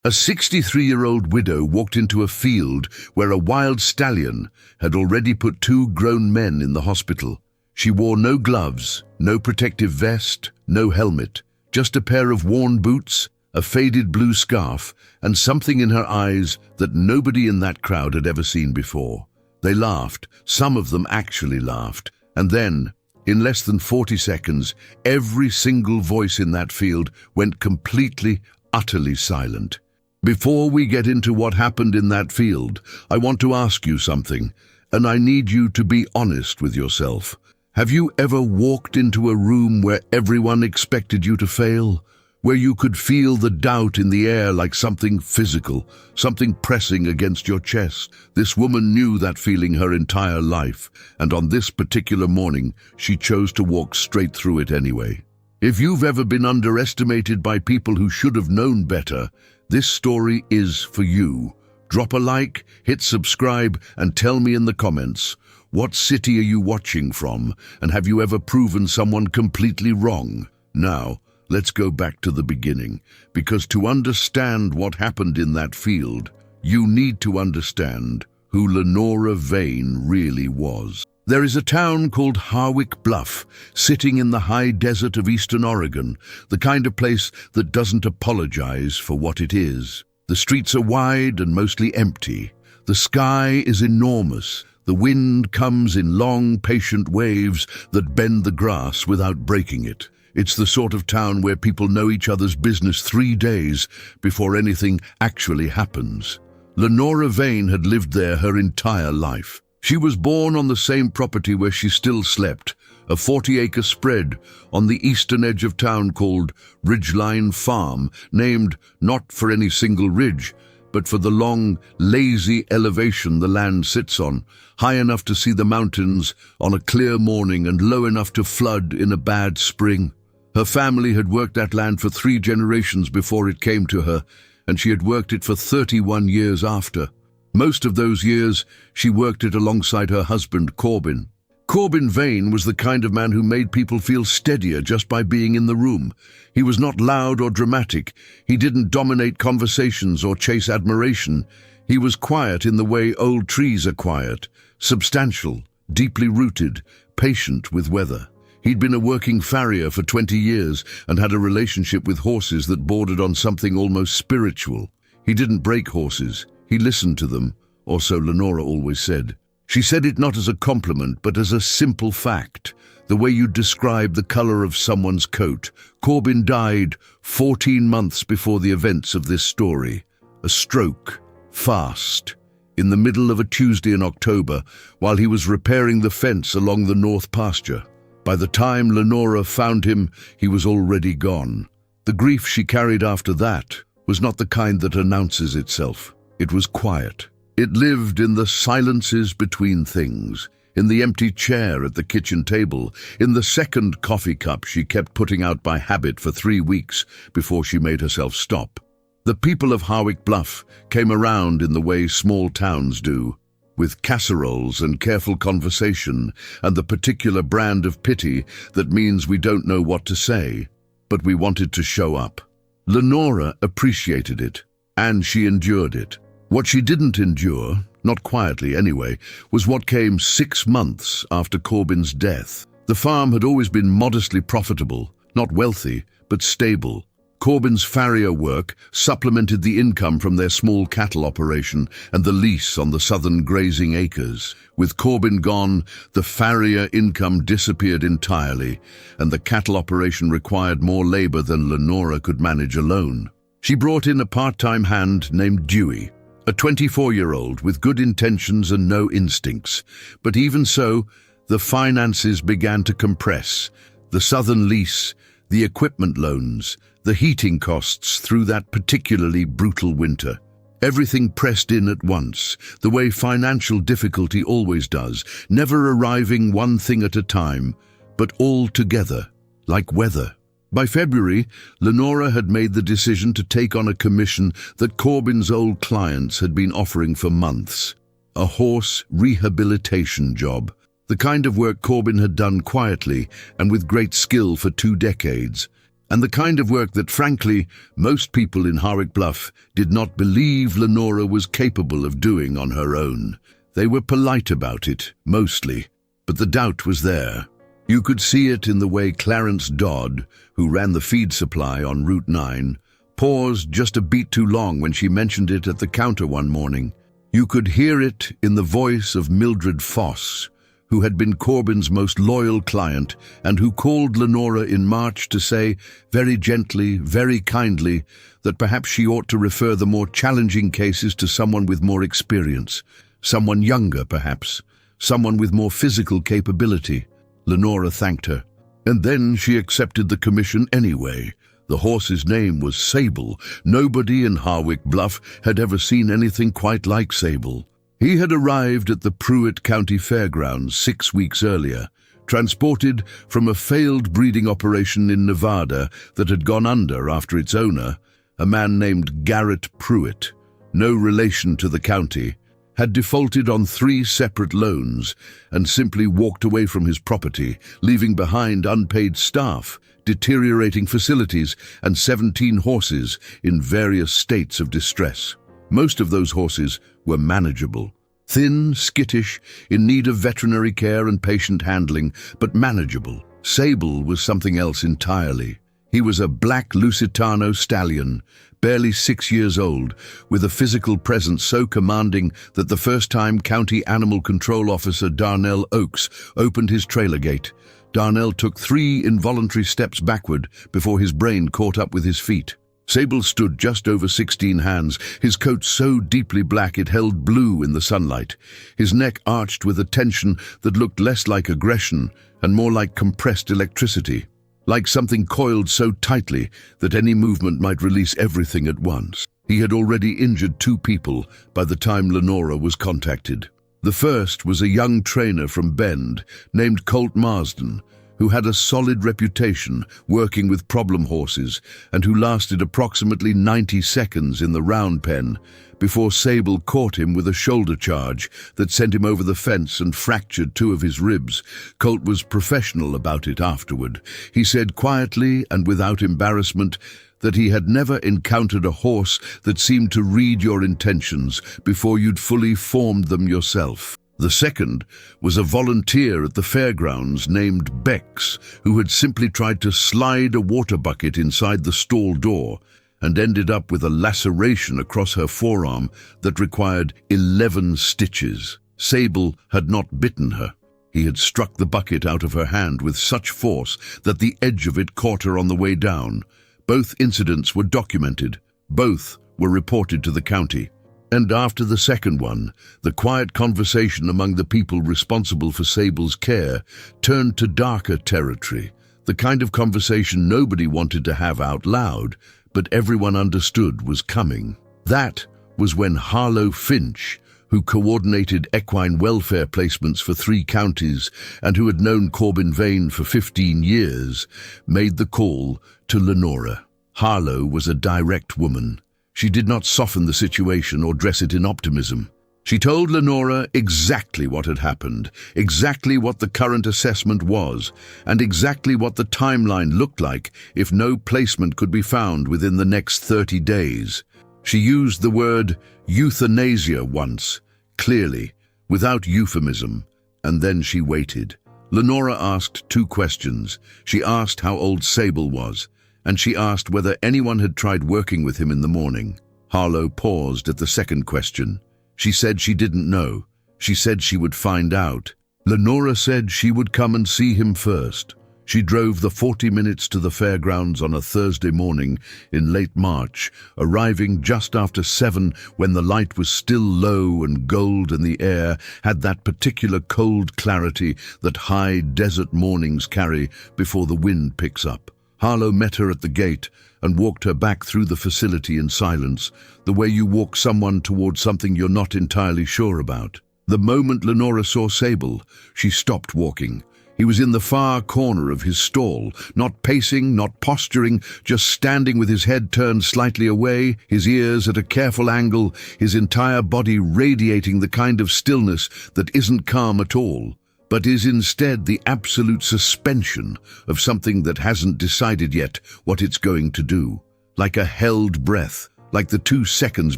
A 63-year-old widow walked into a field where a wild stallion had already put 2 grown men in the hospital. She wore no gloves, no protective vest, no helmet, just a pair of worn boots, a faded blue scarf, and something in her eyes that nobody in that crowd had ever seen before. They laughed, some of them actually laughed, and then, in less than 40 seconds, every single voice in that field went completely, utterly silent. Before we get into what happened in that field, I want to ask you something, and I need you to be honest with yourself. Have you ever walked into a room where everyone expected you to fail? Where you could feel the doubt in the air like something physical, something pressing against your chest? This woman knew that feeling her entire life, and on this particular morning, she chose to walk straight through it anyway. If you've ever been underestimated by people who should have known better, this story is for you. Drop a like, hit subscribe, and tell me in the comments, what city are you watching from, and have you ever proven someone completely wrong? Now, let's go back to the beginning, because to understand what happened in that field, you need to understand who Lenora Vane really was. There is a town called Harwick Bluff, sitting in the high desert of eastern Oregon, the kind of place that doesn't apologize for what it is. The streets are wide and mostly empty. The sky is enormous. The wind comes in long, patient waves that bend the grass without breaking it. It's the sort of town where people know each other's business 3 days before anything actually happens. Lenora Vane had lived there her entire life. She was born on the same property where she still slept, a 40-acre spread on the eastern edge of town called Ridgeline Farm, named not for any single ridge, but for the long, lazy elevation the land sits on, high enough to see the mountains on a clear morning and low enough to flood in a bad spring. Her family had worked that land for 3 generations before it came to her, and she had worked it for 31 years after. Most of those years, she worked it alongside her husband, Corbin. Corbin Vane was the kind of man who made people feel steadier just by being in the room. He was not loud or dramatic. He didn't dominate conversations or chase admiration. He was quiet in the way old trees are quiet, substantial, deeply rooted, patient with weather. He'd been a working farrier for 20 years and had a relationship with horses that bordered on something almost spiritual. He didn't break horses. He listened to them, or so Lenora always said. She said it not as a compliment, but as a simple fact. The way you describe the color of someone's coat. Corbin died 14 months before the events of this story. A stroke, fast, in the middle of a Tuesday in October, while he was repairing the fence along the north pasture. By the time Lenora found him, he was already gone. The grief she carried after that was not the kind that announces itself. It was quiet. It lived in the silences between things, in the empty chair at the kitchen table, in the second coffee cup she kept putting out by habit for 3 weeks before she made herself stop. The people of Harwick Bluff came around in the way small towns do, with casseroles and careful conversation and the particular brand of pity that means we don't know what to say, but we wanted to show up. Lenora appreciated it, and she endured it. What she didn't endure, not quietly anyway, was what came 6 months after Corbin's death. The farm had always been modestly profitable, not wealthy, but stable. Corbin's farrier work supplemented the income from their small cattle operation and the lease on the southern grazing acres. With Corbin gone, the farrier income disappeared entirely, and the cattle operation required more labor than Lenora could manage alone. She brought in a part-time hand named Dewey, a 24-year-old with good intentions and no instincts. But even so, the finances began to compress. The southern lease, the equipment loans, the heating costs through that particularly brutal winter. Everything pressed in at once, the way financial difficulty always does, never arriving one thing at a time, but all together, like weather. By February, Lenora had made the decision to take on a commission that Corbin's old clients had been offering for months. A horse rehabilitation job, the kind of work Corbin had done quietly and with great skill for 2 decades. and the kind of work that, frankly, most people in Harwick Bluff did not believe Lenora was capable of doing on her own. They were polite about it, mostly, but the doubt was there. You could see it in the way Clarence Dodd, who ran the feed supply on Route 9, paused just a beat too long when she mentioned it at the counter one morning. You could hear it in the voice of Mildred Foss, who had been Corbyn's most loyal client and who called Lenora in March to say, very gently, very kindly, that perhaps she ought to refer the more challenging cases to someone with more experience, someone younger perhaps, someone with more physical capability. Lenora thanked her. And then she accepted the commission anyway. The horse's name was Sable. Nobody in Harwick Bluff had ever seen anything quite like Sable. He had arrived at the Pruitt County Fairgrounds 6 weeks earlier, transported from a failed breeding operation in Nevada that had gone under after its owner, a man named Garrett Pruitt, no relation to the county, had defaulted on 3 separate loans and simply walked away from his property, leaving behind unpaid staff, deteriorating facilities, and 17 horses in various states of distress. Most of those horses were manageable. Thin, skittish, in need of veterinary care and patient handling, but manageable. Sable was something else entirely. He was a black Lusitano stallion, barely 6 years old, with a physical presence so commanding that the first time County Animal Control Officer Darnell Oakes opened his trailer gate, Darnell took 3 involuntary steps backward before his brain caught up with his feet. Sable stood just over 16 hands, his coat so deeply black it held blue in the sunlight, his neck arched with a tension that looked less like aggression and more like compressed electricity, like something coiled so tightly that any movement might release everything at once. He had already injured 2 people by the time Lenora was contacted. The first was a young trainer from Bend named Colt Marsden, who had a solid reputation working with problem horses and who lasted approximately 90 seconds in the round pen before Sable caught him with a shoulder charge that sent him over the fence and fractured 2 of his ribs. Colt was professional about it afterward. He said quietly and without embarrassment that he had never encountered a horse that seemed to read your intentions before you'd fully formed them yourself. The second was a volunteer at the fairgrounds named Bex, who had simply tried to slide a water bucket inside the stall door and ended up with a laceration across her forearm that required 11 stitches. Sable had not bitten her. He had struck the bucket out of her hand with such force that the edge of it caught her on the way down. Both incidents were documented. Both were reported to the county. And after the second one, the quiet conversation among the people responsible for Sable's care turned to darker territory, the kind of conversation nobody wanted to have out loud, but everyone understood was coming. That was when Harlow Finch, who coordinated equine welfare placements for 3 counties and who had known Corbyn Vane for 15 years, made the call to Lenora. Harlow was a direct woman. She did not soften the situation or dress it in optimism. She told Lenora exactly what had happened, exactly what the current assessment was, and exactly what the timeline looked like if no placement could be found within the next 30 days. She used the word euthanasia once, clearly, without euphemism, and then she waited. Lenora asked 2 questions. She asked how old Sable was, and she asked whether anyone had tried working with him in the morning. Harlow paused at the second question. She said she didn't know. She said she would find out. Lenora said she would come and see him first. She drove the 40 minutes to the fairgrounds on a Thursday morning in late March, arriving just after 7 when the light was still low and gold and the air had that particular cold clarity that high desert mornings carry before the wind picks up. Harlow met her at the gate and walked her back through the facility in silence, the way you walk someone towards something you're not entirely sure about. The moment Lenora saw Sable, she stopped walking. He was in the far corner of his stall, not pacing, not posturing, just standing with his head turned slightly away, his ears at a careful angle, his entire body radiating the kind of stillness that isn't calm at all, but is instead the absolute suspension of something that hasn't decided yet what it's going to do, like a held breath, like the 2 seconds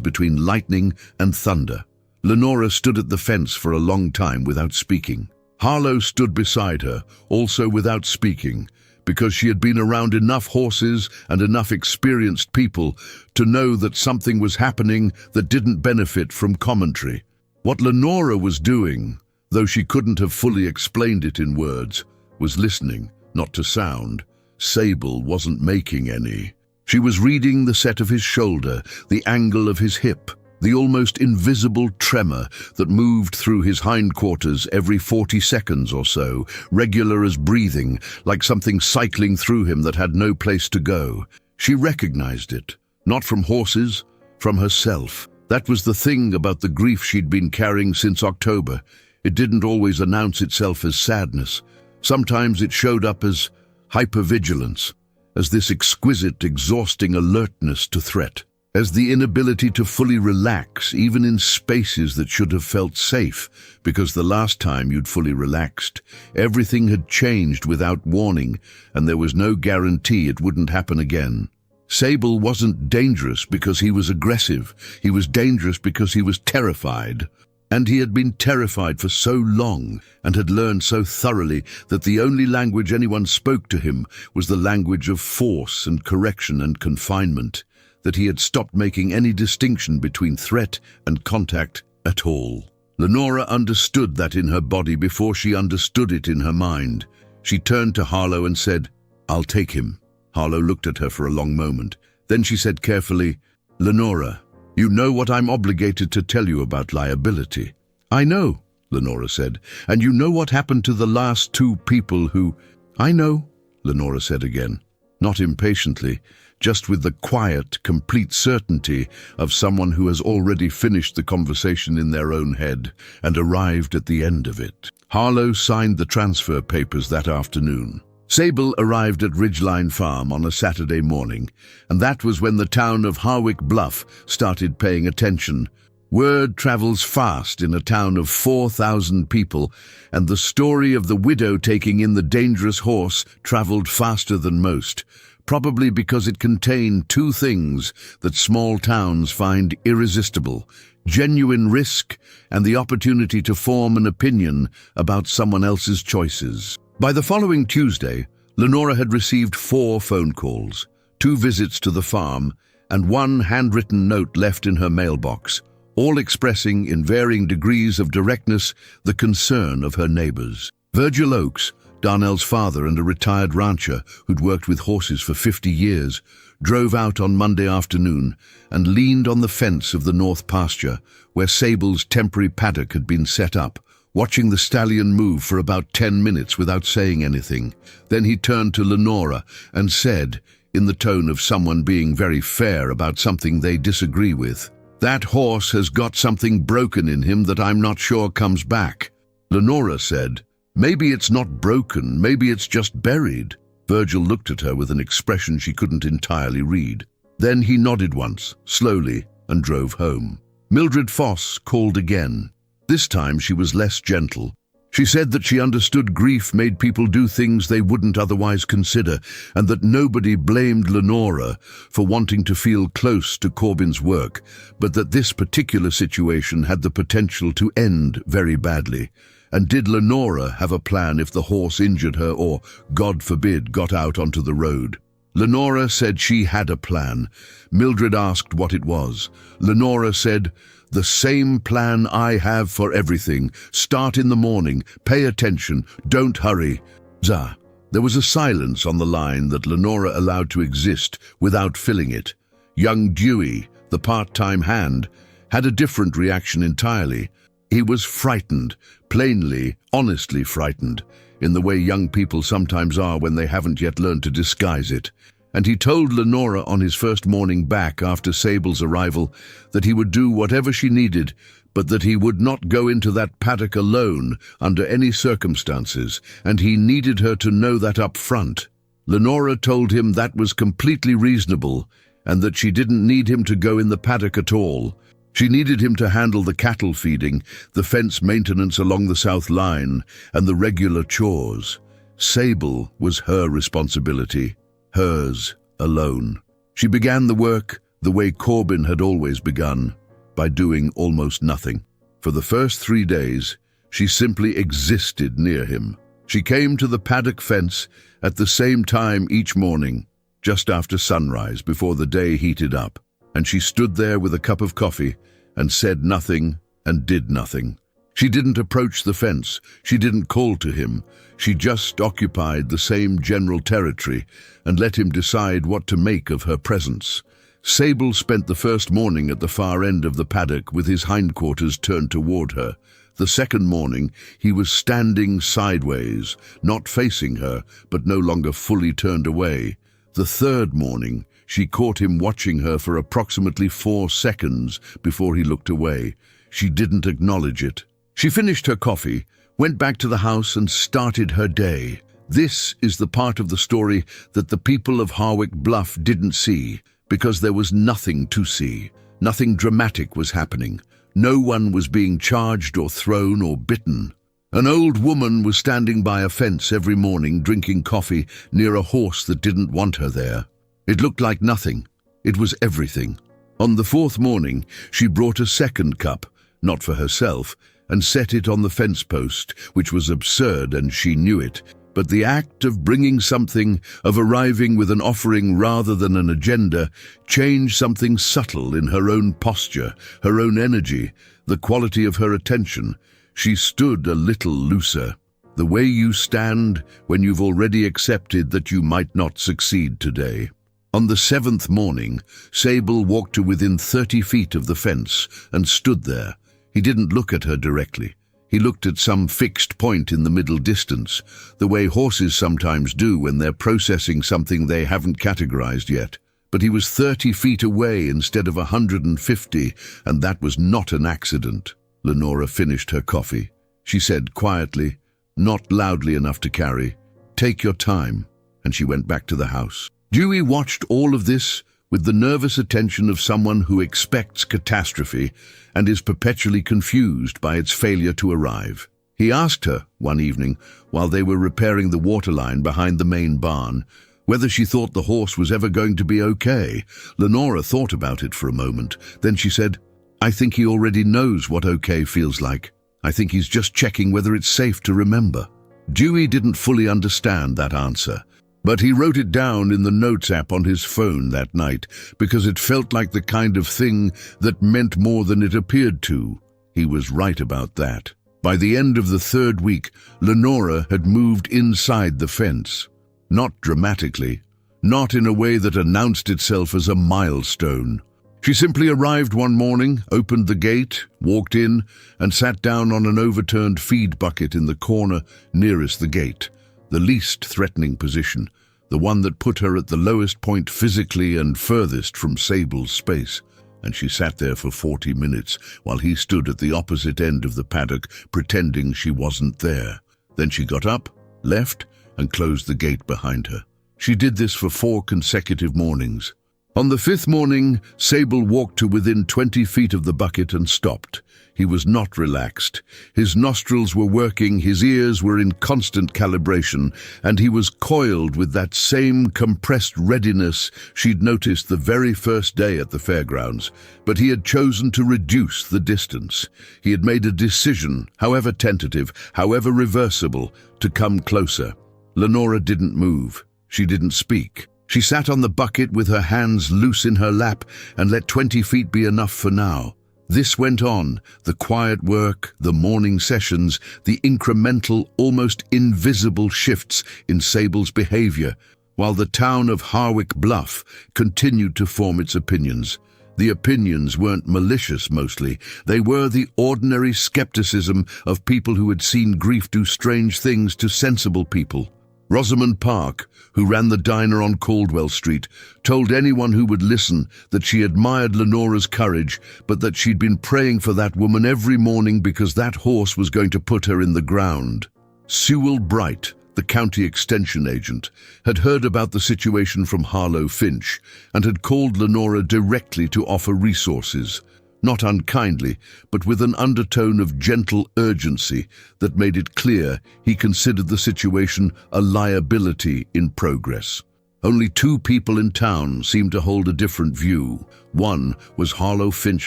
between lightning and thunder. Lenora stood at the fence for a long time without speaking. Harlow stood beside her, also without speaking, because she had been around enough horses and enough experienced people to know that something was happening that didn't benefit from commentary. What Lenora was doing, though she couldn't have fully explained it in words, was listening, not to sound. Sable wasn't making any. She was reading the set of his shoulder, the angle of his hip, the almost invisible tremor that moved through his hindquarters every 40 seconds or so, regular as breathing, like something cycling through him that had no place to go. She recognized it, not from horses, from herself. That was the thing about the grief she'd been carrying since October. It didn't always announce itself as sadness. Sometimes it showed up as hypervigilance, as this exquisite, exhausting alertness to threat, as the inability to fully relax, even in spaces that should have felt safe, because the last time you'd fully relaxed, everything had changed without warning, and there was no guarantee it wouldn't happen again. Sable wasn't dangerous because he was aggressive. He was dangerous because he was terrified. And he had been terrified for so long and had learned so thoroughly that the only language anyone spoke to him was the language of force and correction and confinement, that he had stopped making any distinction between threat and contact at all. Lenora understood that in her body before she understood it in her mind. She turned to Harlow and said, "I'll take him." Harlow looked at her for a long moment. Then she said carefully, "Lenora, you know what I'm obligated to tell you about liability." "I know," Lenora said, "and you know what happened to the last 2 people who—" "I know," Lenora said again, not impatiently, just with the quiet, complete certainty of someone who has already finished the conversation in their own head and arrived at the end of it. Harlow signed the transfer papers that afternoon. Sable arrived at Ridgeline Farm on a Saturday morning, and that was when the town of Harwick Bluff started paying attention. Word travels fast in a town of 4,000 people, and the story of the widow taking in the dangerous horse traveled faster than most, probably because it contained 2 things that small towns find irresistible: genuine risk and the opportunity to form an opinion about someone else's choices. By the following Tuesday, Lenora had received 4 phone calls, 2 visits to the farm, and 1 handwritten note left in her mailbox, all expressing in varying degrees of directness the concern of her neighbors. Virgil Oakes, Darnell's father and a retired rancher who'd worked with horses for 50 years, drove out on Monday afternoon and leaned on the fence of the north pasture where Sable's temporary paddock had been set up, watching the stallion move for about 10 minutes without saying anything. Then he turned to Lenora and said, in the tone of someone being very fair about something they disagree with, "That horse has got something broken in him that I'm not sure comes back." Lenora said, "Maybe it's not broken, maybe it's just buried." Virgil looked at her with an expression she couldn't entirely read. Then he nodded once, slowly, and drove home. Mildred Foss called again. This time she was less gentle. She said that she understood grief made people do things they wouldn't otherwise consider, and that nobody blamed Lenora for wanting to feel close to Corbin's work, but that this particular situation had the potential to end very badly. And did Lenora have a plan if the horse injured her or, God forbid, got out onto the road? Lenora said she had a plan. Mildred asked what it was. Lenora said, "The same plan I have for everything. Start in the morning, pay attention, don't hurry." Zah. There was a silence on the line that Lenora allowed to exist without filling it. Young Dewey, the part-time hand, had a different reaction entirely. He was frightened, plainly, honestly frightened, in the way young people sometimes are when they haven't yet learned to disguise it. And he told Lenora on his first morning back after Sable's arrival that he would do whatever she needed, but that he would not go into that paddock alone under any circumstances, and he needed her to know that up front. Lenora told him that was completely reasonable, and that she didn't need him to go in the paddock at all. She needed him to handle the cattle feeding, the fence maintenance along the south line, and the regular chores. Sable was her responsibility, hers alone. She began the work the way Corbin had always begun, by doing almost nothing. For the first 3 days, she simply existed near him. She came to the paddock fence at the same time each morning, just after sunrise, before the day heated up, and she stood there with a cup of coffee and said nothing and did nothing. She didn't approach the fence, she didn't call to him, she just occupied the same general territory and let him decide what to make of her presence. Sable spent the first morning at the far end of the paddock with his hindquarters turned toward her. The second morning, he was standing sideways, not facing her, but no longer fully turned away. The third morning, she caught him watching her for approximately 4 seconds before he looked away. She didn't acknowledge it. She finished her coffee, went back to the house and started her day. This is the part of the story that the people of Harwick Bluff didn't see, because there was nothing to see. Nothing dramatic was happening. No one was being charged or thrown or bitten. An old woman was standing by a fence every morning drinking coffee near a horse that didn't want her there. It looked like nothing. It was everything. On the 4th morning, she brought a second cup, not for herself, and set it on the fence post, which was absurd and she knew it. But the act of bringing something, of arriving with an offering rather than an agenda, changed something subtle in her own posture, her own energy, the quality of her attention. She stood a little looser. The way you stand when you've already accepted that you might not succeed today. On the 7th morning, Sable walked to within 30 feet of the fence and stood there. He didn't look at her directly. He looked at some fixed point in the middle distance, the way horses sometimes do when they're processing something they haven't categorized yet. But he was 30 feet away instead of 150, and that was not an accident. Lenora finished her coffee. She said quietly, not loudly enough to carry, "Take your time," and she went back to the house. Dewey watched all of this with the nervous attention of someone who expects catastrophe and is perpetually confused by its failure to arrive. He asked her, one evening, while they were repairing the water line behind the main barn, whether she thought the horse was ever going to be okay. Lenora thought about it for a moment. Then she said, "I think he already knows what okay feels like. I think he's just checking whether it's safe to remember." Dewey didn't fully understand that answer, but he wrote it down in the notes app on his phone that night because it felt like the kind of thing that meant more than it appeared to. He was right about that. By the end of the 3rd week, Lenora had moved inside the fence. Not dramatically, not in a way that announced itself as a milestone. She simply arrived one morning, opened the gate, walked in, and sat down on an overturned feed bucket in the corner nearest the gate. The least threatening position, the one that put her at the lowest point physically and furthest from Sable's space. And she sat there for 40 minutes while he stood at the opposite end of the paddock, pretending she wasn't there. Then she got up, left, and closed the gate behind her. She did this for 4 consecutive mornings. On the 5th morning, Sable walked to within 20 feet of the bucket and stopped. He was not relaxed. His nostrils were working, his ears were in constant calibration, and he was coiled with that same compressed readiness she'd noticed the very first day at the fairgrounds. But he had chosen to reduce the distance. He had made a decision, however tentative, however reversible, to come closer. Lenora didn't move. She didn't speak. She sat on the bucket with her hands loose in her lap and let 20 feet be enough for now. This went on, the quiet work, the morning sessions, the incremental, almost invisible shifts in Sable's behavior, while the town of Harwick Bluff continued to form its opinions. The opinions weren't malicious mostly. They were the ordinary skepticism of people who had seen grief do strange things to sensible people. Rosamond Park, who ran the diner on Caldwell Street, told anyone who would listen that she admired Lenora's courage, but that she'd been praying for that woman every morning because that horse was going to put her in the ground. Sewell Bright, the county extension agent, had heard about the situation from Harlow Finch and had called Lenora directly to offer resources. not unkindly, but with an undertone of gentle urgency that made it clear he considered the situation a liability in progress. Only two people in town seemed to hold a different view. One was Harlow Finch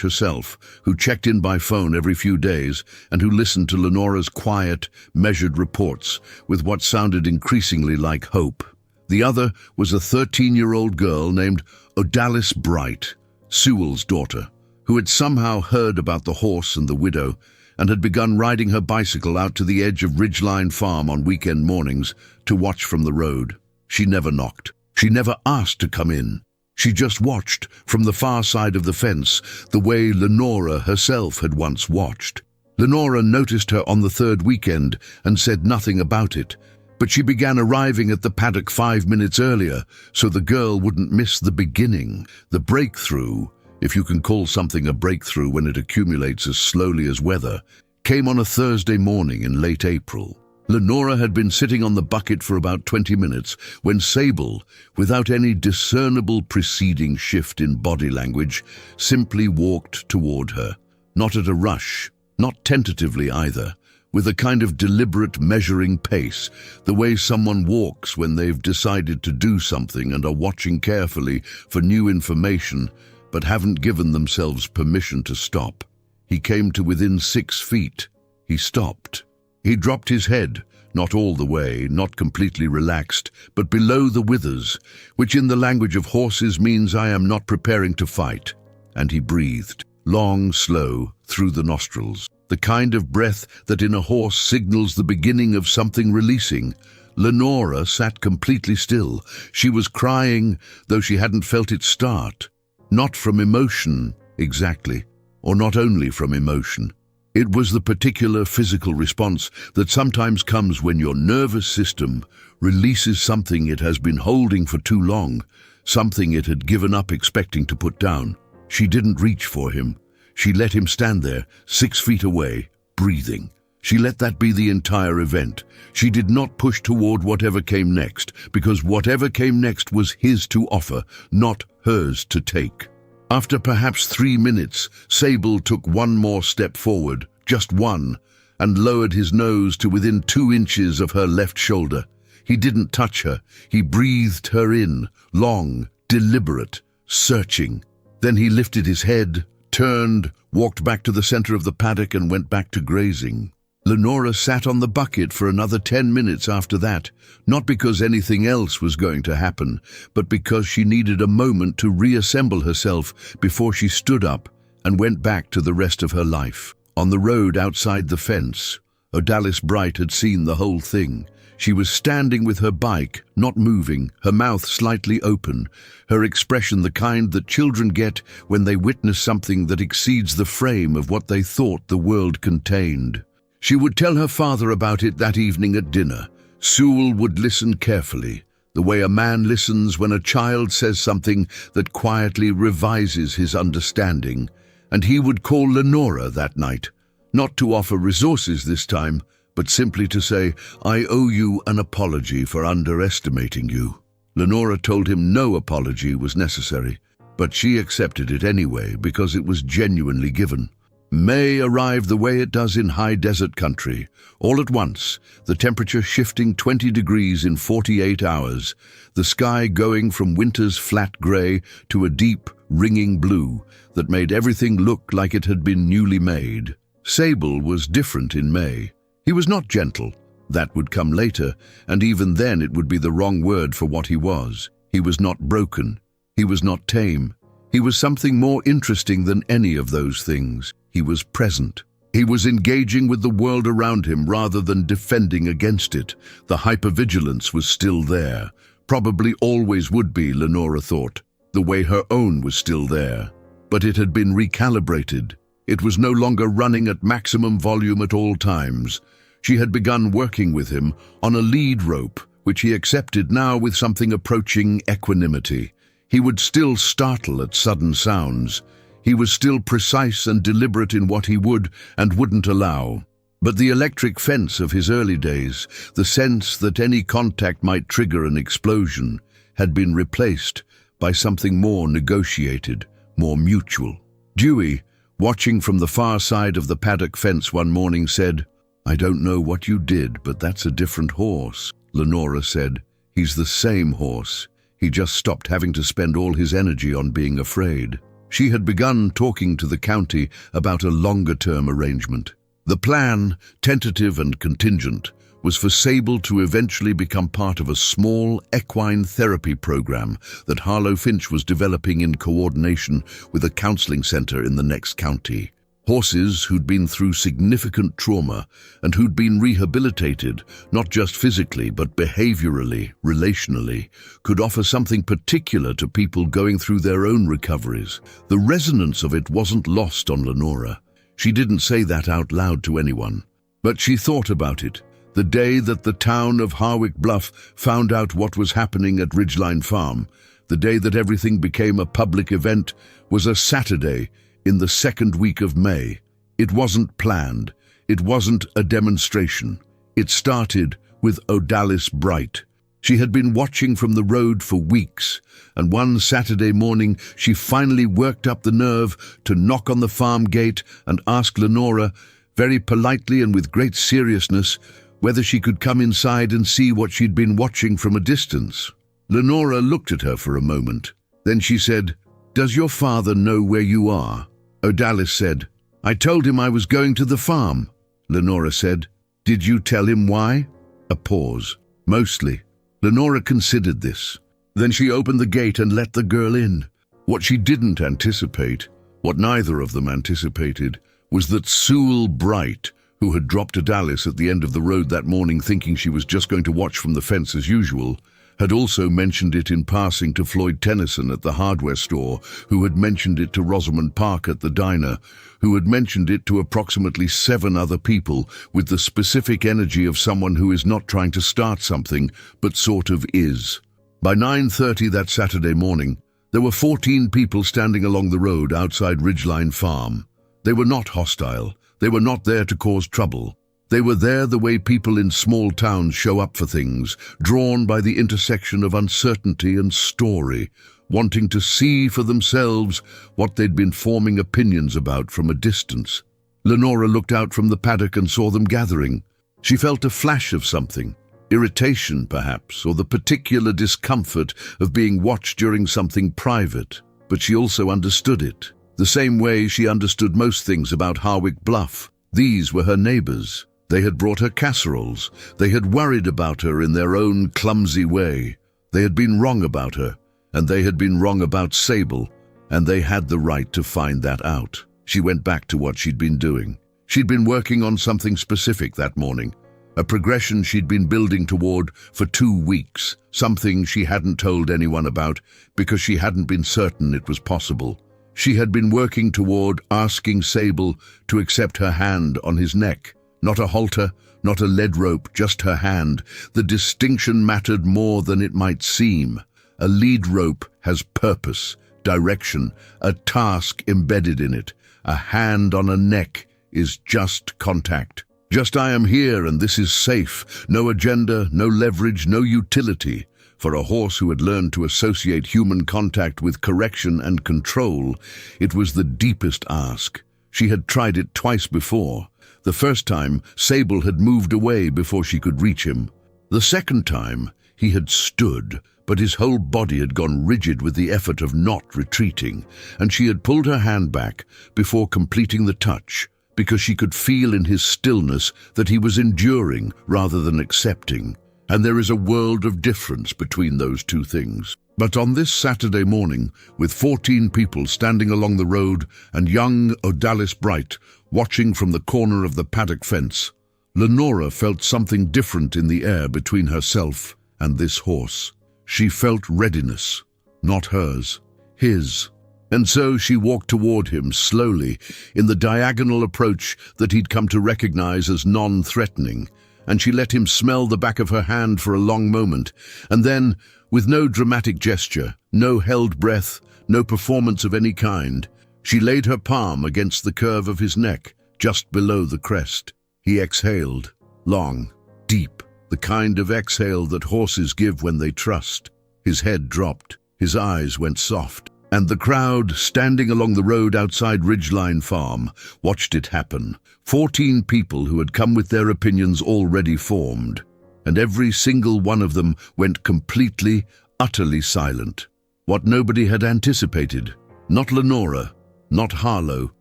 herself, who checked in by phone every few days and who listened to Lenora's quiet, measured reports with what sounded increasingly like hope. The other was a 13-year-old girl named Odalis Bright, Sewell's daughter, who had somehow heard about the horse and the widow and had begun riding her bicycle out to the edge of Ridgeline Farm on weekend mornings to watch from the road. She never knocked. She never asked to come in. She just watched from the far side of the fence, the way Lenora herself had once watched. Lenora noticed her on the third weekend and said nothing about it, but she began arriving at the paddock 5 minutes earlier so the girl wouldn't miss the beginning, the breakthrough, if you can call something a breakthrough when it accumulates as slowly as weather, came on a Thursday morning in late April. Lenora had been sitting on the bucket for about 20 minutes when Sable, without any discernible preceding shift in body language, simply walked toward her. Not at a rush, not tentatively either, with a kind of deliberate measuring pace, the way someone walks when they've decided to do something and are watching carefully for new information, but haven't given themselves permission to stop. He came to within 6 feet. He stopped. He dropped his head, not all the way, not completely relaxed, but below the withers, which in the language of horses means I am not preparing to fight. And he breathed, long, slow, through the nostrils, the kind of breath that in a horse signals the beginning of something releasing. Lenora sat completely still. She was crying, though she hadn't felt it start. Not from emotion, exactly, or not only from emotion. It was the particular physical response that sometimes comes when your nervous system releases something it has been holding for too long, something it had given up expecting to put down. She didn't reach for him. She let him stand there, 6 feet away, breathing. She let that be the entire event. She did not push toward whatever came next, because whatever came next was his to offer, not hers to take. After perhaps 3 minutes, Sable took one more step forward, just one, and lowered his nose to within 2 inches of her left shoulder. He didn't touch her. He breathed her in, long, deliberate, searching. Then he lifted his head, turned, walked back to the center of the paddock and went back to grazing. Lenora sat on the bucket for another 10 minutes after that, not because anything else was going to happen, but because she needed a moment to reassemble herself before she stood up and went back to the rest of her life. On the road outside the fence, Odalis Bright had seen the whole thing. She was standing with her bike, not moving, her mouth slightly open, her expression the kind that children get when they witness something that exceeds the frame of what they thought the world contained. She would tell her father about it that evening at dinner. Sewell would listen carefully, the way a man listens when a child says something that quietly revises his understanding, and he would call Lenora that night, not to offer resources this time, but simply to say, I owe you an apology for underestimating you. Lenora told him no apology was necessary, but she accepted it anyway because it was genuinely given. May arrived the way it does in high desert country, all at once, the temperature shifting 20 degrees in 48 hours, the sky going from winter's flat gray to a deep, ringing blue that made everything look like it had been newly made. Sable was different in May. He was not gentle. That would come later, and even then it would be the wrong word for what he was. He was not broken. He was not tame. He was something more interesting than any of those things. He was present. He was engaging with the world around him rather than defending against it. The hypervigilance was still there. Probably always would be, Lenora thought, the way her own was still there. But it had been recalibrated. It was no longer running at maximum volume at all times. She had begun working with him on a lead rope, which he accepted now with something approaching equanimity. He would still startle at sudden sounds. He was still precise and deliberate in what he would and wouldn't allow. But the electric fence of his early days, the sense that any contact might trigger an explosion, had been replaced by something more negotiated, more mutual. Dewey, watching from the far side of the paddock fence one morning, said, "I don't know what you did, but that's a different horse." Lenora said, "He's the same horse. He just stopped having to spend all his energy on being afraid." She had begun talking to the county about a longer-term arrangement. The plan, tentative and contingent, was for Sable to eventually become part of a small equine therapy program that Harlow Finch was developing in coordination with a counseling center in the next county. Horses who'd been through significant trauma and who'd been rehabilitated, not just physically but behaviorally, relationally, could offer something particular to people going through their own recoveries. The resonance of it wasn't lost on Lenora. She didn't say that out loud to anyone, but she thought about it. The day that the town of Harwick Bluff found out what was happening at Ridgeline Farm, the day that everything became a public event, was a Saturday in the second week of May. It wasn't planned. It wasn't a demonstration. It started with Odalis Bright. She had been watching from the road for weeks, and one Saturday morning she finally worked up the nerve to knock on the farm gate and ask Lenora, very politely and with great seriousness, whether she could come inside and see what she'd been watching from a distance. Lenora looked at her for a moment. Then she said, "Does your father know where you are?" Odalis said, "I told him I was going to the farm." Lenora said, "Did you tell him why?" A pause. "Mostly." Lenora considered this. Then she opened the gate and let the girl in. What she didn't anticipate, what neither of them anticipated, was that Sewell Bright, who had dropped Odalis at the end of the road that morning thinking she was just going to watch from the fence as usual, had also mentioned it in passing to Floyd Tennyson at the hardware store, who had mentioned it to Rosamond Park at the diner, who had mentioned it to approximately 7 other people with the specific energy of someone who is not trying to start something, but sort of is. By 9:30 that Saturday morning, there were 14 people standing along the road outside Ridgeline Farm. They were not hostile. They were not there to cause trouble. They were there the way people in small towns show up for things, drawn by the intersection of uncertainty and story, wanting to see for themselves what they'd been forming opinions about from a distance. Lenora looked out from the paddock and saw them gathering. She felt a flash of something, irritation perhaps, or the particular discomfort of being watched during something private, but she also understood it. The same way she understood most things about Harwick Bluff. These were her neighbors. They had brought her casseroles. They had worried about her in their own clumsy way. They had been wrong about her, and they had been wrong about Sable, and they had the right to find that out. She went back to what she'd been doing. She'd been working on something specific that morning, a progression she'd been building toward for 2 weeks, something she hadn't told anyone about because she hadn't been certain it was possible. She had been working toward asking Sable to accept her hand on his neck. Not a halter, not a lead rope, just her hand. The distinction mattered more than it might seem. A lead rope has purpose, direction, a task embedded in it. A hand on a neck is just contact. Just I am here and this is safe. No agenda, no leverage, no utility. For a horse who had learned to associate human contact with correction and control, it was the deepest ask. She had tried it twice before. The first time, Sable had moved away before she could reach him. The second time, he had stood, but his whole body had gone rigid with the effort of not retreating, and she had pulled her hand back before completing the touch, because she could feel in his stillness that he was enduring rather than accepting. And there is a world of difference between those two things. But on this Saturday morning, with 14 people standing along the road and young Odalis Bright watching from the corner of the paddock fence, Lenora felt something different in the air between herself and this horse. She felt readiness, not hers, his. And so she walked toward him slowly, in the diagonal approach that he'd come to recognize as non-threatening, and she let him smell the back of her hand for a long moment, and then, with no dramatic gesture, no held breath, no performance of any kind, she laid her palm against the curve of his neck, just below the crest. He exhaled, long, deep, the kind of exhale that horses give when they trust. His head dropped, his eyes went soft, And the crowd, standing along the road outside Ridgeline Farm, watched it happen. 14 people who had come with their opinions already formed, and every single one of them went completely, utterly silent. What nobody had anticipated, not Lenora, not Harlow,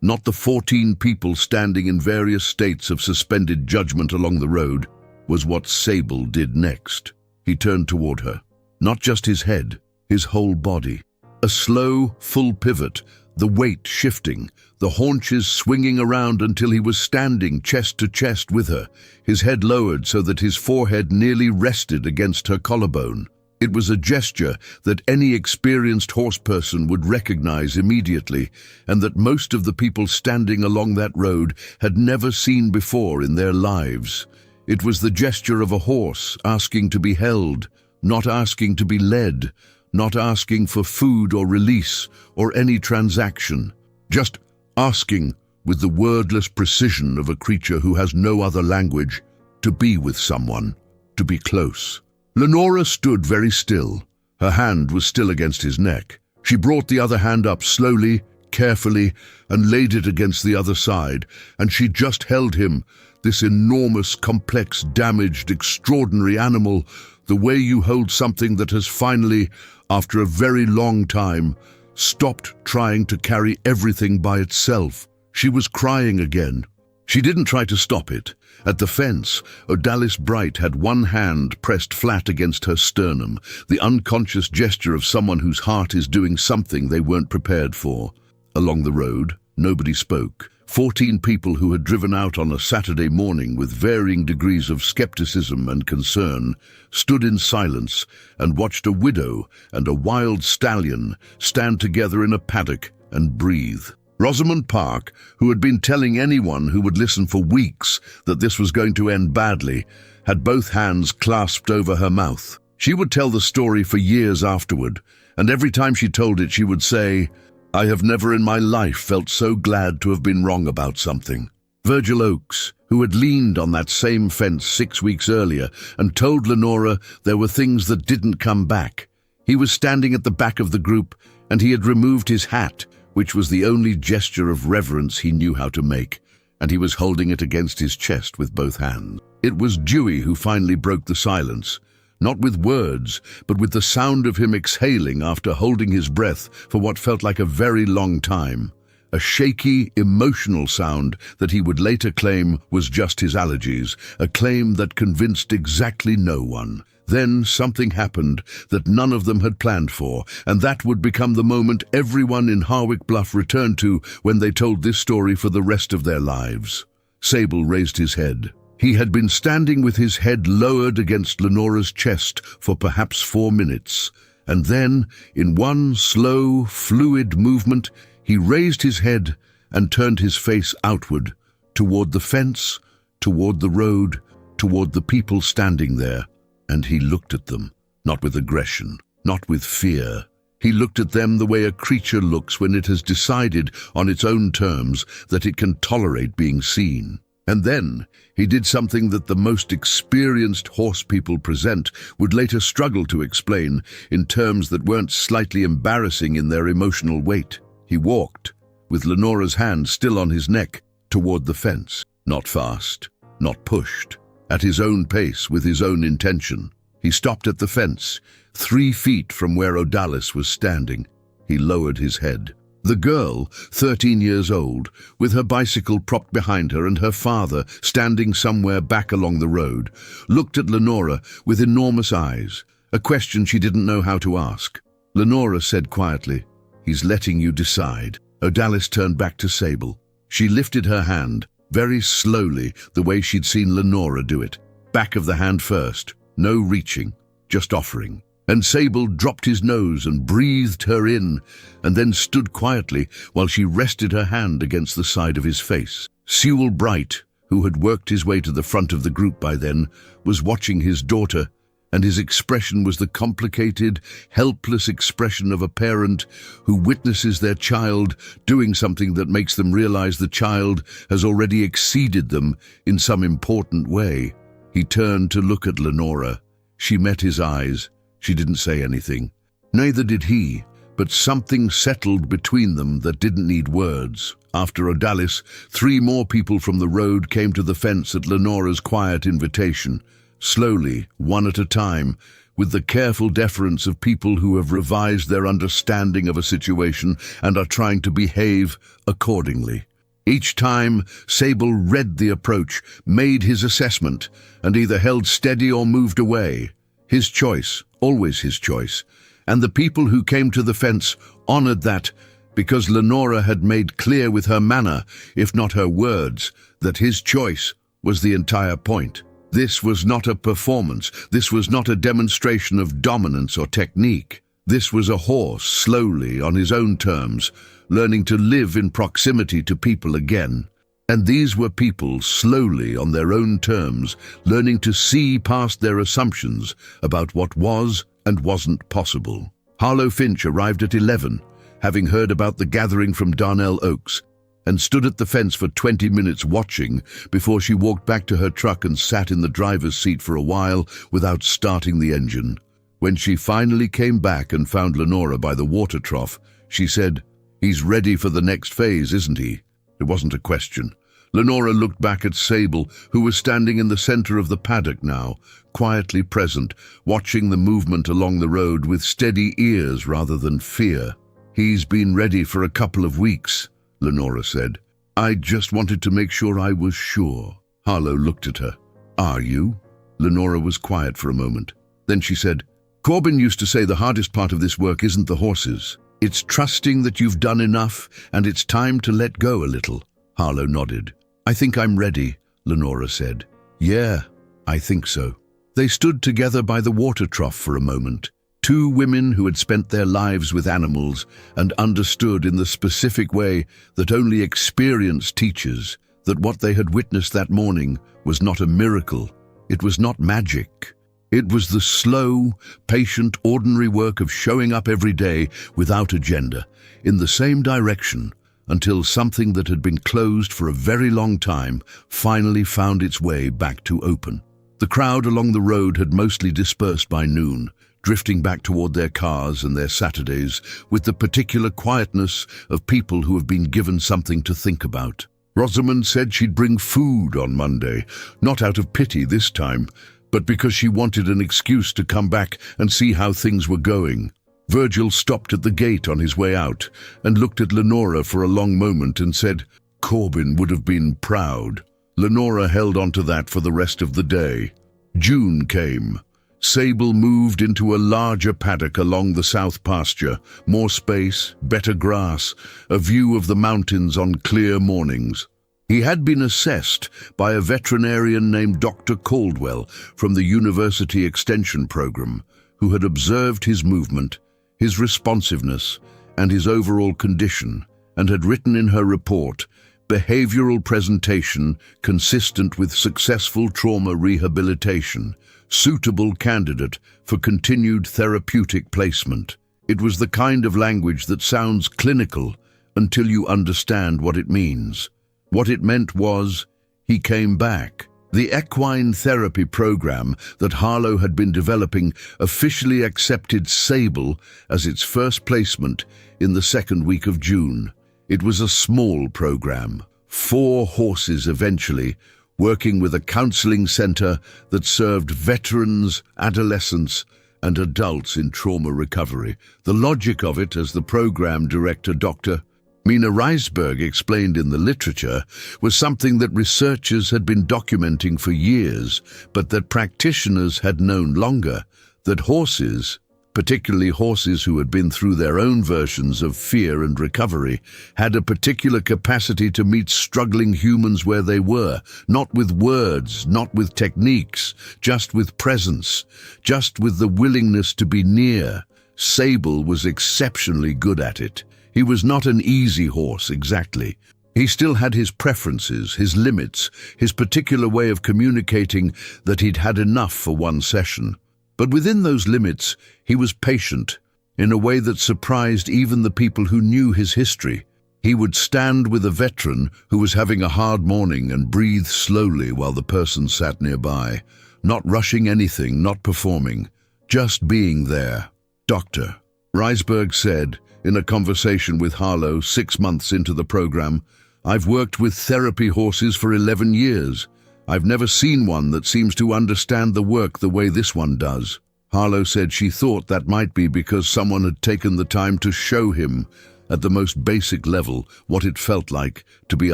not the 14 people standing in various states of suspended judgment along the road, was what Sable did next. He turned toward her. Not just his head, his whole body. A slow, full pivot, the weight shifting, the haunches swinging around until he was standing chest to chest with her, his head lowered so that his forehead nearly rested against her collarbone. It was a gesture that any experienced horseperson would recognize immediately, and that most of the people standing along that road had never seen before in their lives. It was the gesture of a horse asking to be held, not asking to be led, not asking for food or release or any transaction, just asking with the wordless precision of a creature who has no other language, to be with someone, to be close. Lenora stood very still. Her hand was still against his neck. She brought the other hand up slowly, carefully, and laid it against the other side, and she just held him, this enormous, complex, damaged, extraordinary animal, the way you hold something that has finally, after a very long time, stopped trying to carry everything by itself. She was crying again. She didn't try to stop it. At the fence, Odalis Bright had one hand pressed flat against her sternum, the unconscious gesture of someone whose heart is doing something they weren't prepared for. Along the road, nobody spoke. 14 people who had driven out on a Saturday morning with varying degrees of skepticism and concern stood in silence and watched a widow and a wild stallion stand together in a paddock and breathe. Rosamund Park, who had been telling anyone who would listen for weeks that this was going to end badly, had both hands clasped over her mouth. She would tell the story for years afterward, and every time she told it she would say, "I have never in my life felt so glad to have been wrong about something." Virgil Oakes, who had leaned on that same fence 6 weeks earlier and told Lenora there were things that didn't come back. He was standing at the back of the group, and he had removed his hat, which was the only gesture of reverence he knew how to make, and he was holding it against his chest with both hands. It was Dewey who finally broke the silence, not with words, but with the sound of him exhaling after holding his breath for what felt like a very long time. A shaky, emotional sound that he would later claim was just his allergies, a claim that convinced exactly no one. Then something happened that none of them had planned for, and that would become the moment everyone in Harwick Bluff returned to when they told this story for the rest of their lives. Sable raised his head. He had been standing with his head lowered against Lenora's chest for perhaps 4 minutes, and then, in one slow, fluid movement, he raised his head and turned his face outward, toward the fence, toward the road, toward the people standing there. And he looked at them, not with aggression, not with fear. He looked at them the way a creature looks when it has decided on its own terms that it can tolerate being seen. And then he did something that the most experienced horse people present would later struggle to explain in terms that weren't slightly embarrassing in their emotional weight. He walked, with Lenora's hand still on his neck, toward the fence. Not fast, not pushed. At his own pace, with his own intention. He stopped at the fence, 3 feet from where Odalis was standing. He lowered his head. The girl, 13 years old, with her bicycle propped behind her and her father standing somewhere back along the road, looked at Lenora with enormous eyes, a question she didn't know how to ask. Lenora said quietly, "He's letting you decide." Odalis turned back to Sable. She lifted her hand, very slowly, the way she'd seen Lenora do it. Back of the hand first, no reaching, just offering. And Sable dropped his nose and breathed her in, and then stood quietly while she rested her hand against the side of his face. Sewell Bright, who had worked his way to the front of the group by then, was watching his daughter, and his expression was the complicated, helpless expression of a parent who witnesses their child doing something that makes them realize the child has already exceeded them in some important way. He turned to look at Lenora. She met his eyes. She didn't say anything. Neither did he, but something settled between them that didn't need words. After Odalis, 3 more people from the road came to the fence at Lenora's quiet invitation, slowly, one at a time, with the careful deference of people who have revised their understanding of a situation and are trying to behave accordingly. Each time, Sable read the approach, made his assessment, and either held steady or moved away. His choice, always his choice. And the people who came to the fence honored that, because Lenora had made clear with her manner, if not her words, that his choice was the entire point. This was not a performance. This was not a demonstration of dominance or technique. This was a horse, slowly, on his own terms, learning to live in proximity to people again. And these were people, slowly, on their own terms, learning to see past their assumptions about what was and wasn't possible. Harlow Finch arrived at 11, having heard about the gathering from Darnell Oaks, and stood at the fence for 20 minutes watching before she walked back to her truck and sat in the driver's seat for a while without starting the engine. When she finally came back and found Lenora by the water trough, she said, "He's ready for the next phase, isn't he?" It wasn't a question. Lenora looked back at Sable, who was standing in the center of the paddock now, quietly present, watching the movement along the road with steady ears rather than fear. "He's been ready for a couple of weeks," Lenora said. "I just wanted to make sure I was sure." Harlow looked at her. "Are you?" Lenora was quiet for a moment. Then she said, "Corbin used to say the hardest part of this work isn't the horses. It's trusting that you've done enough and it's time to let go a little." Harlow nodded. "I think I'm ready," Lenora said. "Yeah, I think so." They stood together by the water trough for a moment. 2 women who had spent their lives with animals and understood in the specific way that only experience teaches that what they had witnessed that morning was not a miracle. It was not magic. It was the slow, patient, ordinary work of showing up every day without agenda, in the same direction, until something that had been closed for a very long time finally found its way back to open. The crowd along the road had mostly dispersed by noon, drifting back toward their cars and their Saturdays with the particular quietness of people who have been given something to think about. Rosamond said she'd bring food on Monday, not out of pity this time, but because she wanted an excuse to come back and see how things were going. Virgil stopped at the gate on his way out and looked at Lenora for a long moment and said, "Corbin would have been proud." Lenora held on to that for the rest of the day. June came. Sable moved into a larger paddock along the south pasture, more space, better grass, a view of the mountains on clear mornings. He had been assessed by a veterinarian named Dr. Caldwell from the University Extension Program, who had observed his movement, his responsiveness, and his overall condition, and had written in her report, "Behavioral presentation consistent with successful trauma rehabilitation, suitable candidate for continued therapeutic placement." It was the kind of language that sounds clinical until you understand what it means. What it meant was, he came back. The equine therapy program that Harlow had been developing officially accepted Sable as its first placement in the second week of June. It was a small program, 4 horses eventually, working with a counseling center that served veterans, adolescents, and adults in trauma recovery. The logic of it, as the program director, Dr. Mina Reisberg explained in the literature, was something that researchers had been documenting for years, but that practitioners had known longer, that horses, particularly horses who had been through their own versions of fear and recovery, had a particular capacity to meet struggling humans where they were, not with words, not with techniques, just with presence, just with the willingness to be near. Sable was exceptionally good at it. He was not an easy horse, exactly. He still had his preferences, his limits, his particular way of communicating that he'd had enough for one session. But within those limits, he was patient, in a way that surprised even the people who knew his history. He would stand with a veteran who was having a hard morning and breathe slowly while the person sat nearby, not rushing anything, not performing, just being there. "Doctor," Reisberg said, In a conversation with Harlow 6 months into the program, "I've worked with therapy horses for 11 years. I've never seen one that seems to understand the work the way this one does." Harlow said she thought that might be because someone had taken the time to show him, at the most basic level, what it felt like to be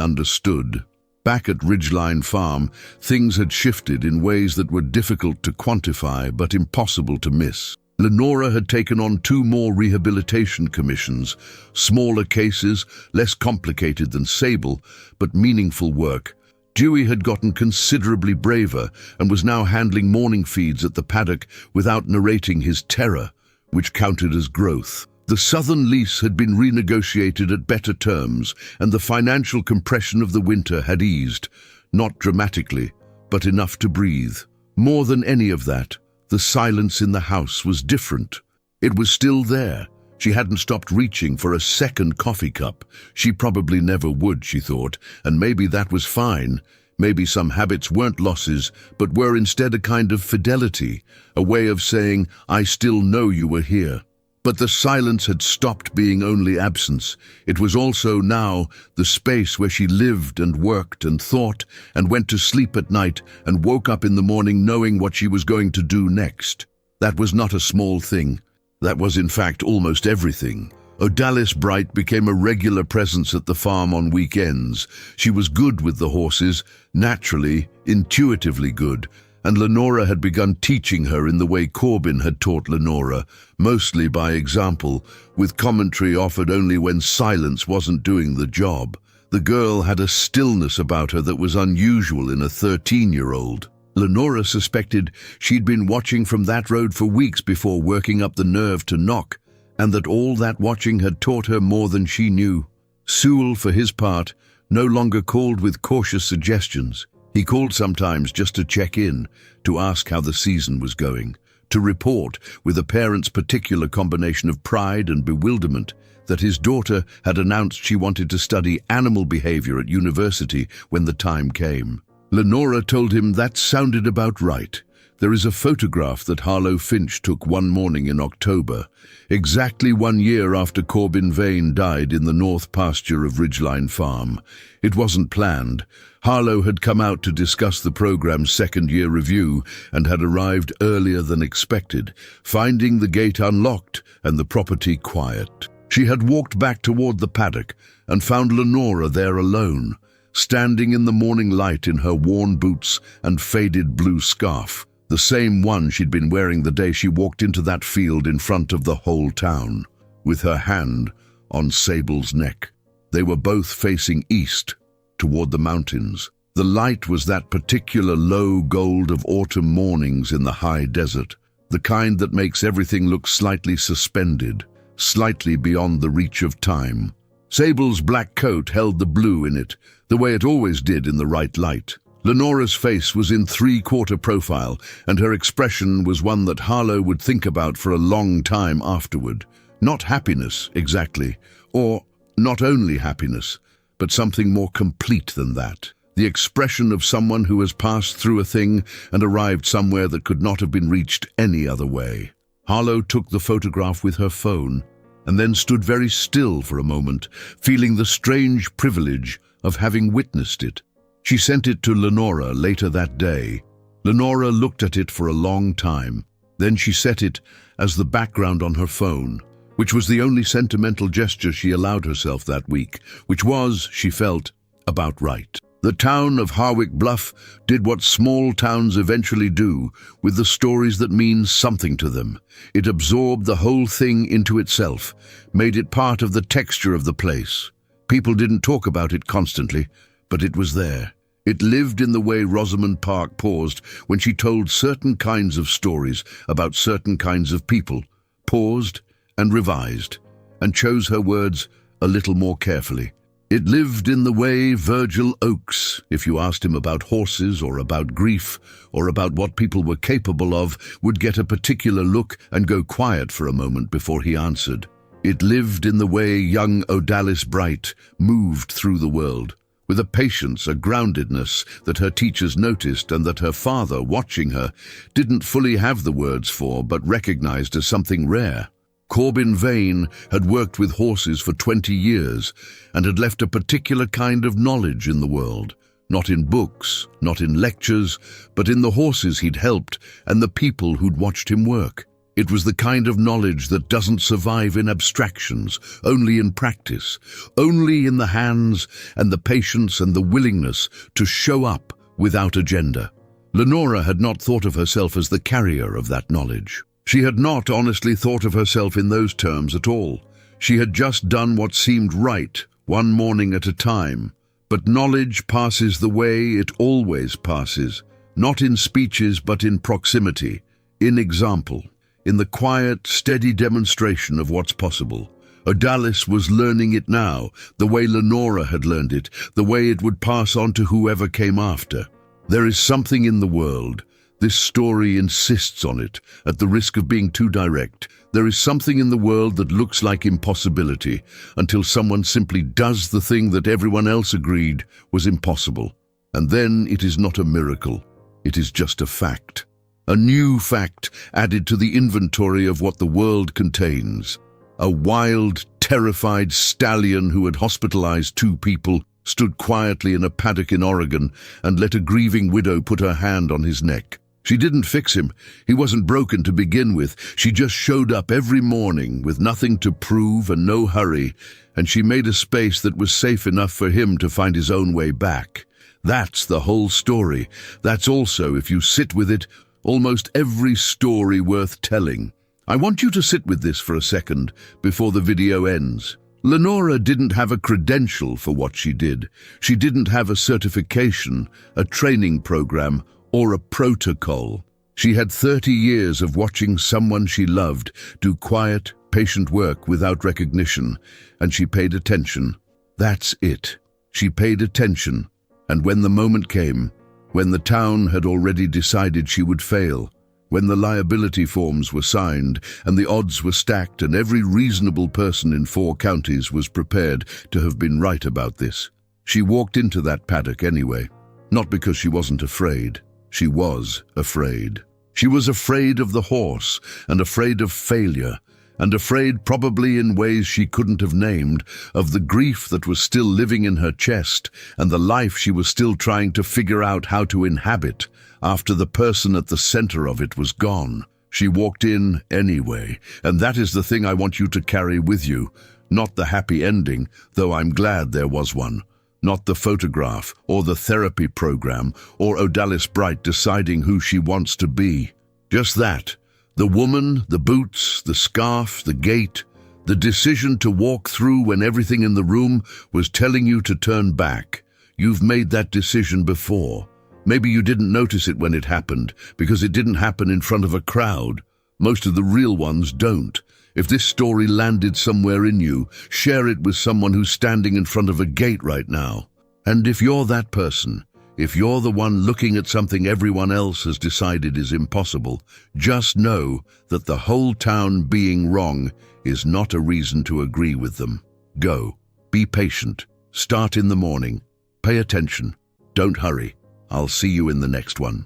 understood. Back at Ridgeline Farm, things had shifted in ways that were difficult to quantify but impossible to miss. Lenora had taken on 2 more rehabilitation commissions, smaller cases, less complicated than Sable, but meaningful work. Dewey had gotten considerably braver and was now handling morning feeds at the paddock without narrating his terror, which counted as growth. The southern lease had been renegotiated at better terms, and the financial compression of the winter had eased, not dramatically, but enough to breathe. More than any of that, the silence in the house was different. It was still there. She hadn't stopped reaching for a second coffee cup. She probably never would, she thought, and maybe that was fine. Maybe some habits weren't losses, but were instead a kind of fidelity, a way of saying, "I still know you were here." But the silence had stopped being only absence. It was also now the space where she lived and worked and thought and went to sleep at night and woke up in the morning knowing what she was going to do next. That was not a small thing. That was in fact almost everything. Odalis Bright became a regular presence at the farm on weekends. She was good with the horses, naturally, intuitively good, and Lenora had begun teaching her in the way Corbin had taught Lenora, mostly by example, with commentary offered only when silence wasn't doing the job. The girl had a stillness about her that was unusual in a 13-year-old. Lenora suspected she'd been watching from that road for weeks before working up the nerve to knock, and that all that watching had taught her more than she knew. Sewell, for his part, no longer called with cautious suggestions. He called sometimes just to check in, to ask how the season was going, to report, with a parent's particular combination of pride and bewilderment, that his daughter had announced she wanted to study animal behavior at university when the time came. Lenora told him that sounded about right. There is a photograph that Harlow Finch took one morning in October, exactly 1 year after Corbin Vane died in the north pasture of Ridgeline Farm. It wasn't planned. Harlow had come out to discuss the program's second-year review and had arrived earlier than expected, finding the gate unlocked and the property quiet. She had walked back toward the paddock and found Lenora there alone, standing in the morning light in her worn boots and faded blue scarf, the same one she'd been wearing the day she walked into that field in front of the whole town, with her hand on Sable's neck. They were both facing east, toward the mountains. The light was that particular low gold of autumn mornings in the high desert, the kind that makes everything look slightly suspended, slightly beyond the reach of time. Sable's black coat held the blue in it, the way it always did in the right light. Lenora's face was in 3/4 profile, and her expression was one that Harlow would think about for a long time afterward. Not happiness, exactly, or not only happiness, but something more complete than that. The expression of someone who has passed through a thing and arrived somewhere that could not have been reached any other way. Harlow took the photograph with her phone, and then stood very still for a moment, feeling the strange privilege of having witnessed it. She sent it to Lenora later that day. Lenora looked at it for a long time. Then she set it as the background on her phone, which was the only sentimental gesture she allowed herself that week, which was, she felt, about right. The town of Harwick Bluff did what small towns eventually do with the stories that mean something to them. It absorbed the whole thing into itself, made it part of the texture of the place. People didn't talk about it constantly, but it was there. It lived in the way Rosamond Park paused when she told certain kinds of stories about certain kinds of people, paused and revised, and chose her words a little more carefully. It lived in the way Virgil Oakes, if you asked him about horses or about grief or about what people were capable of, would get a particular look and go quiet for a moment before he answered. It lived in the way young Odalis Bright moved through the world, with a patience, a groundedness that her teachers noticed and that her father, watching her, didn't fully have the words for but recognized as something rare. Corbin Vane had worked with horses for 20 years and had left a particular kind of knowledge in the world. Not in books, not in lectures, but in the horses he'd helped and the people who'd watched him work. It was the kind of knowledge that doesn't survive in abstractions, only in practice, only in the hands and the patience and the willingness to show up without agenda. Lenora had not thought of herself as the carrier of that knowledge. She had not honestly thought of herself in those terms at all. She had just done what seemed right, one morning at a time. But knowledge passes the way it always passes, not in speeches but in proximity, in example, in the quiet, steady demonstration of what's possible. Odalis was learning it now, the way Lenora had learned it, the way it would pass on to whoever came after. There is something in the world. This story insists on it, at the risk of being too direct. There is something in the world that looks like impossibility, until someone simply does the thing that everyone else agreed was impossible. And then it is not a miracle. It is just a fact. A new fact added to the inventory of what the world contains. A wild, terrified stallion who had hospitalized 2 people stood quietly in a paddock in Oregon and let a grieving widow put her hand on his neck. She didn't fix him. He wasn't broken to begin with. She just showed up every morning with nothing to prove and no hurry, and she made a space that was safe enough for him to find his own way back. That's the whole story. That's also, if you sit with it, almost every story worth telling. I want you to sit with this for a second before the video ends. Lenora didn't have a credential for what she did. She didn't have a certification, a training program, or a protocol. She had 30 years of watching someone she loved do quiet, patient work without recognition, and she paid attention. That's it. She paid attention, and when the moment came, when the town had already decided she would fail, when the liability forms were signed and the odds were stacked and every reasonable person in 4 counties was prepared to have been right about this, she walked into that paddock anyway. Not because she wasn't afraid. She was afraid. She was afraid of the horse and afraid of failure, and afraid, probably in ways she couldn't have named, of the grief that was still living in her chest and the life she was still trying to figure out how to inhabit after the person at the center of it was gone. She walked in anyway, and that is the thing I want you to carry with you. Not the happy ending, though I'm glad there was one. Not the photograph, or the therapy program, or Odalis Bright deciding who she wants to be. Just that. The woman, the boots, the scarf, the gait, the decision to walk through when everything in the room was telling you to turn back. You've made that decision before. Maybe you didn't notice it when it happened, because it didn't happen in front of a crowd. Most of the real ones don't. If this story landed somewhere in you, share it with someone who's standing in front of a gate right now. And if you're that person, if you're the one looking at something everyone else has decided is impossible, just know that the whole town being wrong is not a reason to agree with them. Go. Be patient. Start in the morning. Pay attention. Don't hurry. I'll see you in the next one.